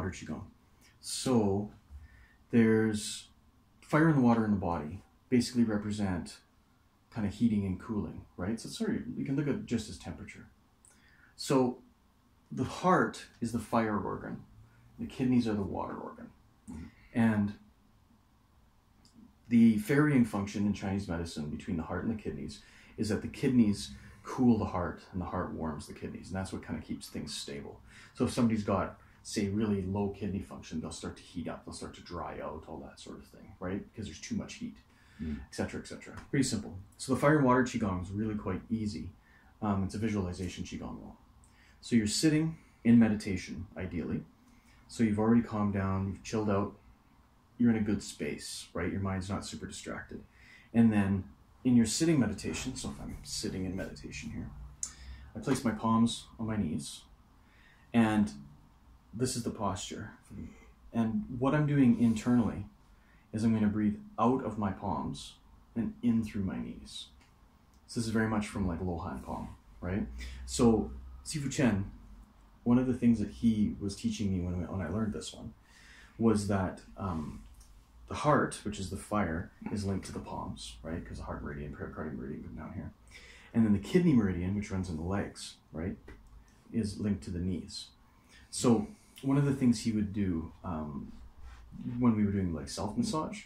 Water Qigong. So there's fire and water in the body basically represent kind of heating and cooling, right? So sorry, you can look at it just as temperature. So the heart is the fire organ. The kidneys are the water organ. Mm-hmm. And the ferrying function in Chinese medicine between the heart and the kidneys is that the kidneys cool the heart and the heart warms the kidneys. And that's what kind of keeps things stable. So if somebody's got, say, really low kidney function, they'll start to heat up, they'll start to dry out, all that sort of thing, right? Because there's too much heat, etc., etc. Pretty simple. So the fire and water Qigong is really quite easy. It's a visualization Qigong though. So you're sitting in meditation, ideally. So you've already calmed down, you've chilled out, you're in a good space, right? Your mind's not super distracted. And then in your sitting meditation, so if I'm sitting in meditation here, I place my palms on my knees, and this is the posture. And what I'm doing internally is I'm going to breathe out of my palms and in through my knees. So this is very much from like Lohan Palm, right? So Sifu Chen, one of the things that he was teaching me when I learned this one was that the heart, which is the fire, is linked to the palms, right? Because the heart meridian, pericardial meridian come down here. And then the kidney meridian, which runs in the legs, right, is linked to the knees. So one of the things he would do when we were doing like self-massage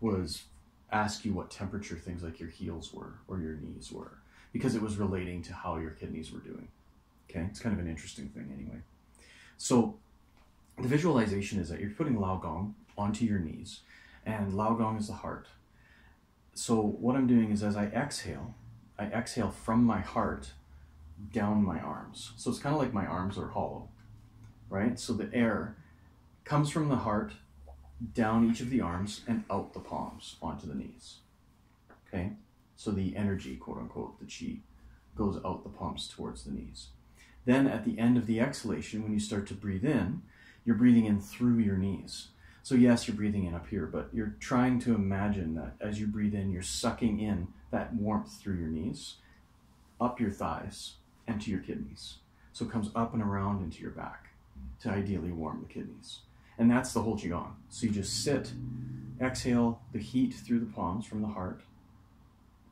was ask you what temperature things like your heels were or your knees were, because it was relating to how your kidneys were doing. Okay, it's kind of an interesting thing anyway. So the visualization is that you're putting Lao Gong onto your knees, and Lao Gong is the heart. So what I'm doing is as I exhale from my heart down my arms. So it's kind of like my arms are hollow, right? So the air comes from the heart down each of the arms and out the palms onto the knees. Okay, so the energy, quote unquote, the chi, goes out the palms towards the knees. Then at the end of the exhalation, when you start to breathe in, you're breathing in through your knees. So yes, you're breathing in up here, but you're trying to imagine that as you breathe in, you're sucking in that warmth through your knees, up your thighs, and to your kidneys. So it comes up and around into your back to ideally warm the kidneys. And that's the whole Qigong. So you just sit, exhale the heat through the palms from the heart,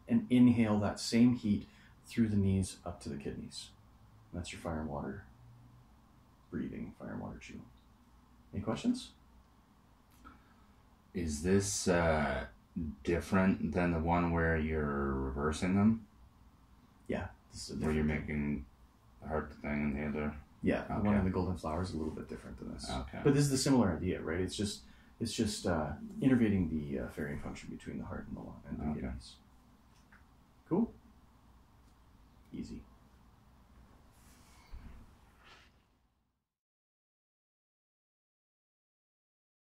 and inhale that same heat through the knees up to the kidneys. That's your fire and water breathing, fire and water Qigong. Any questions? Is this different than the one where you're reversing them? Yeah. This is where you're making the heart thing and the other? Yeah, okay. The one in the golden flower is a little bit different than this. Okay. But this is the similar idea, right? It's just innervating the ferrying function between the heart and the kidneys. Cool? Easy.